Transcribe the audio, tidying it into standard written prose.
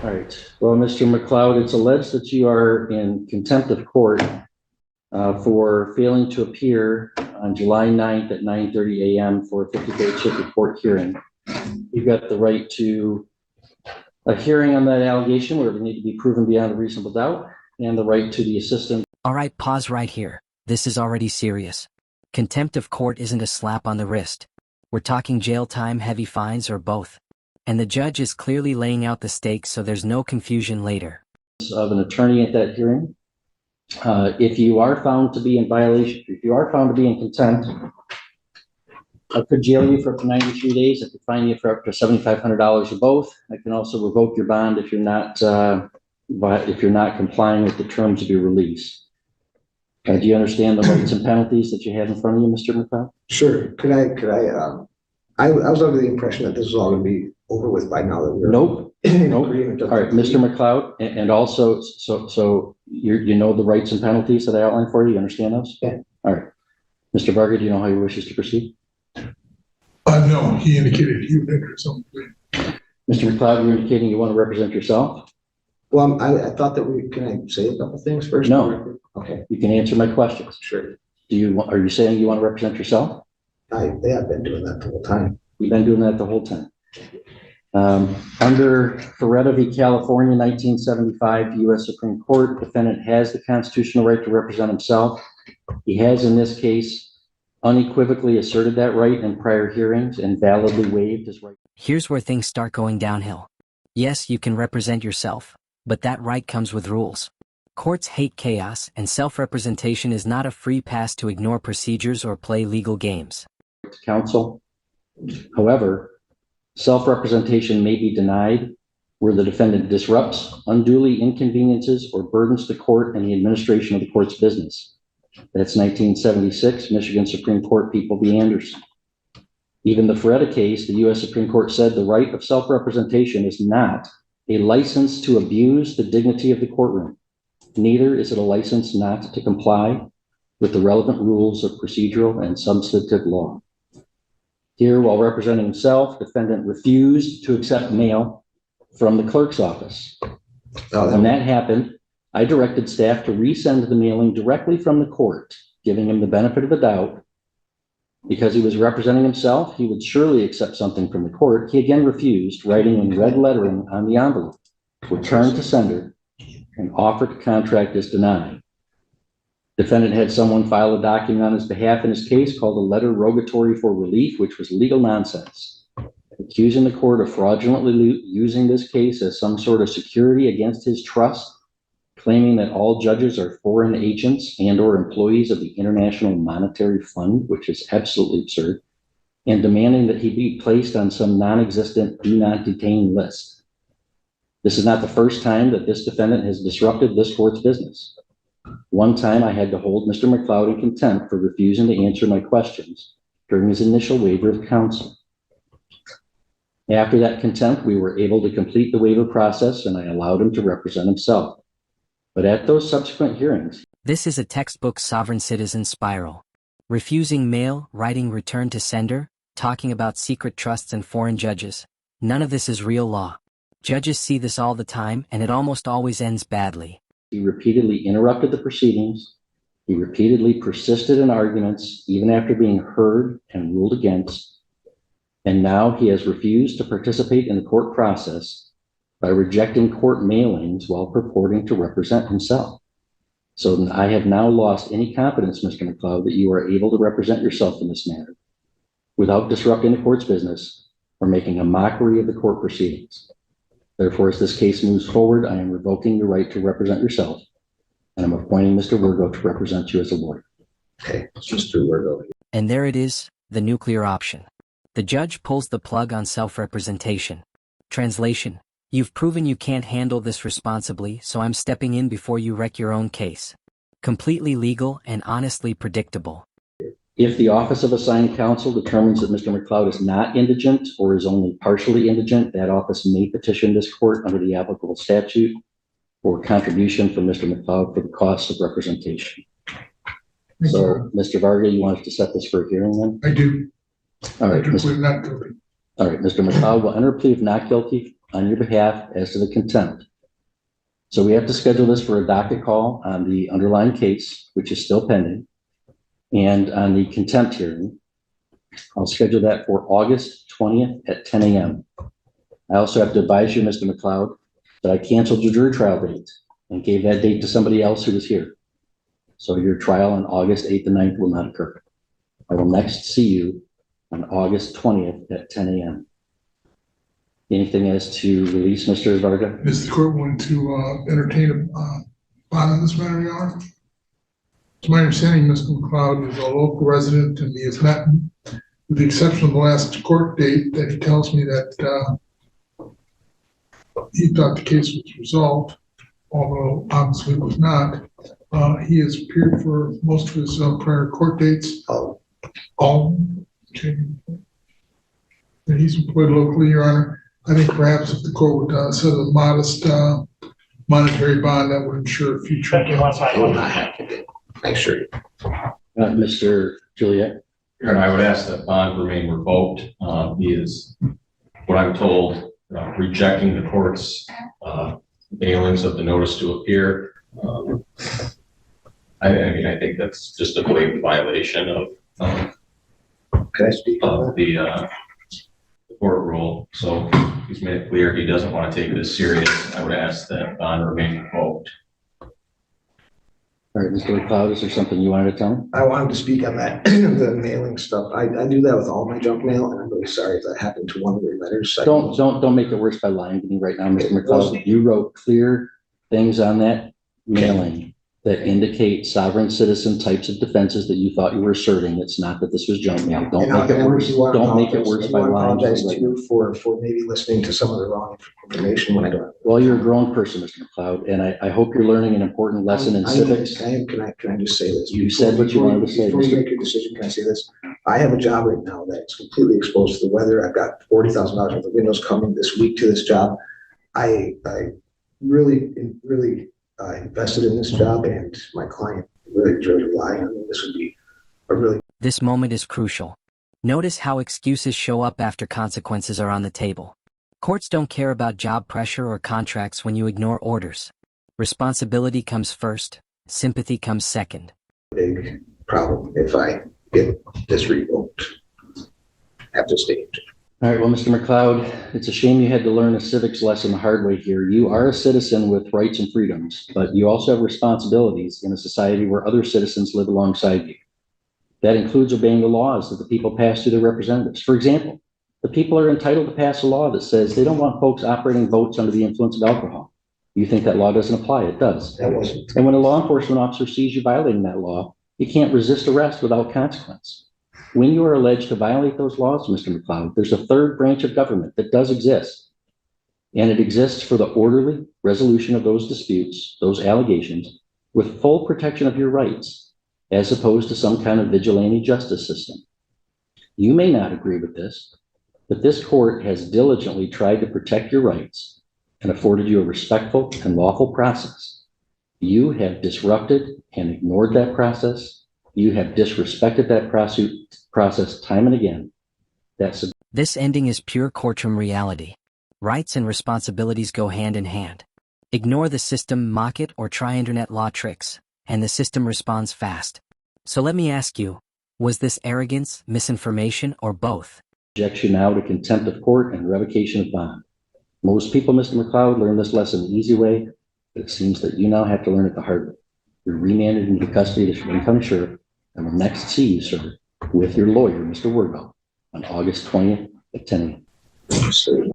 All right. Well, Mr. McLeod, it's alleged that you are in contempt of court for failing to appear on July 9th at 9:30 a.m. for a 53rd Circuit Court hearing. You've got the right to a hearing on that allegation where it would need to be proven beyond a reasonable doubt, and the right to the assistant. All right, pause right here. This is already serious. Contempt of court isn't a slap on the wrist. We're talking jail time, heavy fines, or both. And the judge is clearly laying out the stakes so there's no confusion later. Of an attorney at that hearing. If you are found to be in violation, if you are found to be in contempt, I could jail you for up to 93 days. I could fine you for up to $7,500 or both. I can also revoke your bond if you're not complying with the terms of your release. Do you understand the rights and penalties that you have in front of you, Mr. McLeod? Sure. I was under the impression that this was all going to be over with by now. That we're Nope. Nope. All right, Mr. McLeod, and also, so you know the rights and penalties that I outlined for you. You understand those? Yeah. All right, Mr. Varga, do you know how he wishes to proceed? No, he indicated he would enter his own plea. Mr. McLeod, you're indicating you want to represent yourself? Well, I thought that can I say a couple things first? No. Okay. You can answer my questions. Sure. Are you saying you want to represent yourself? They have been doing that the whole time. You've been doing that the whole time. Under Ferretta v. California, 1975, U.S. Supreme Court, defendant has the constitutional right to represent himself. He has, in this case, unequivocally asserted that right in prior hearings and validly waived his right. Here's where things start going downhill. Yes, you can represent yourself, but that right comes with rules. Courts hate chaos, and self-representation is not a free pass to ignore procedures or play legal games. Counsel. However, self-representation may be denied where the defendant disrupts, unduly inconveniences, or burdens the court and the administration of the court's business. That's 1976, Michigan Supreme Court, People v. Anderson. Even the Ferretta case, the U.S. Supreme Court said the right of self-representation is not a license to abuse the dignity of the courtroom. Neither is it a license not to comply with the relevant rules of procedural and substantive law. Here, while representing himself, defendant refused to accept mail from the clerk's office. When that happened, I directed staff to resend the mailing directly from the court, giving him the benefit of the doubt. Because he was representing himself, he would surely accept something from the court. He again refused, writing in red lettering on the envelope, return to sender, and offer to contract is denied. Defendant had someone file a document on his behalf in his case called a letter rogatory for relief, which was legal nonsense, accusing the court of fraudulently using this case as some sort of security against his trust, claiming that all judges are foreign agents and or employees of the International Monetary Fund, which is absolutely absurd, and demanding that he be placed on some non-existent do not detain list. This is not the first time that this defendant has disrupted this court's business. One time I had to hold Mr. McLeod in contempt for refusing to answer my questions during his initial waiver of counsel. After that contempt, we were able to complete the waiver process and I allowed him to represent himself. But at those subsequent hearings, this is a textbook sovereign citizen spiral. Refusing mail, writing return to sender, talking about secret trusts and foreign judges. None of this is real law. Judges see this all the time and it almost always ends badly. He repeatedly interrupted the proceedings. He repeatedly persisted in arguments, even after being heard and ruled against. And now he has refused to participate in the court process by rejecting court mailings while purporting to represent himself. So I have now lost any confidence, Mr. McLeod, that you are able to represent yourself in this matter without disrupting the court's business or making a mockery of the court proceedings. Therefore, as this case moves forward, I am revoking your right to represent yourself, and I'm appointing Mr. Virgo to represent you as a lawyer. Okay, Mr. Virgo. And there it is, the nuclear option. The judge pulls the plug on self-representation. Translation: you've proven you can't handle this responsibly, so I'm stepping in before you wreck your own case. Completely legal and honestly predictable. If the Office of Assigned Counsel determines that Mr. McLeod is not indigent or is only partially indigent, that office may petition this court under the applicable statute for contribution from Mr. McLeod for the cost of representation. So, Mr. Varga, you want us to set this for a hearing then? I do. All right, I do plead not guilty. All right, Mr. McLeod will enter a plea of not guilty on your behalf as to the contempt. So we have to schedule this for a docket call on the underlying case, which is still pending, and on the contempt hearing. I'll schedule that for August 20th at 10 a.m. I also have to advise you, Mr. McLeod, that I canceled your jury trial date and gave that date to somebody else who was here. So your trial on August 8th and 9th will not occur. I will next see you on August 20th at 10 a.m. Anything as to release Mr. Varga? Is the court want to entertain a bond on this matter, Your Honor? To my understanding, Mr. McLeod is a local resident and he has met, with the exception of the last court date, that he tells me that he thought the case was resolved, although obviously it was not. He has appeared for most of his prior court dates. All. Okay. And he's employed locally, Your Honor. I think perhaps if the court would set a modest monetary bond, that would ensure future. I will not have to do. I assure you. Mr. Juliet? And I would ask that bond remain revoked. He is, what I'm told, rejecting the court's mailings of the notice to appear. I mean, I think that's just a blatant violation of Can I speak on that? the court rule. So he's made it clear he doesn't want to take this serious. I would ask that bond remain revoked. All right, Mr. McLeod, is there something you wanted to tell me? I wanted to speak on that, the mailing stuff. I do that with all my junk mail, and I'm really sorry if that happened to one of your letters. Don't make it worse by lying to me right now, Mr. McLeod. You wrote clear things on that mailing that indicate sovereign citizen types of defenses that you thought you were asserting. It's not that this was junk mail. Don't make it worse. Don't make it worse by lying. I apologize to you for maybe listening to some of the wrong information when I don't. Well, you're a grown person, Mr. McLeod, and I hope you're learning an important lesson in civics. Can I just say this? You said what you wanted to say. Before you make your decision, can I say this? I have a job right now that's completely exposed to the weather. I've got $40,000 worth of windows coming this week to this job. I really invested in this job, and my client really rely on me. This would be a really. This moment is crucial. Notice how excuses show up after consequences are on the table. Courts don't care about job pressure or contracts when you ignore orders. Responsibility comes first, sympathy comes second. Big problem if I get this revoked. Have to stay. All right, well, Mr. McLeod, it's a shame you had to learn a civics lesson the hard way here. You are a citizen with rights and freedoms, but you also have responsibilities in a society where other citizens live alongside you. That includes obeying the laws that the people pass through their representatives. For example, the people are entitled to pass a law that says they don't want folks operating boats under the influence of alcohol. You think that law doesn't apply? It does. That wasn't. And when a law enforcement officer sees you violating that law, you can't resist arrest without consequence. When you are alleged to violate those laws, Mr. McLeod, there's a third branch of government that does exist. And it exists for the orderly resolution of those disputes, those allegations, with full protection of your rights, as opposed to some kind of vigilante justice system. You may not agree with this, but this court has diligently tried to protect your rights and afforded you a respectful and lawful process. You have disrupted and ignored that process. You have disrespected that process time and again. This ending is pure courtroom reality. Rights and responsibilities go hand in hand. Ignore the system, mock it, or try internet law tricks, and the system responds fast. So let me ask you, was this arrogance, misinformation, or both? Objection now to contempt of court and revocation of bond. Most people, Mr. McLeod, learn this lesson the easy way, but it seems that you now have to learn it the hard way. You're remanded into custody of the Chagrin County Sheriff, and will next see you, sir, with your lawyer, Mr. Wordwell, on August 20th at 10 a.m.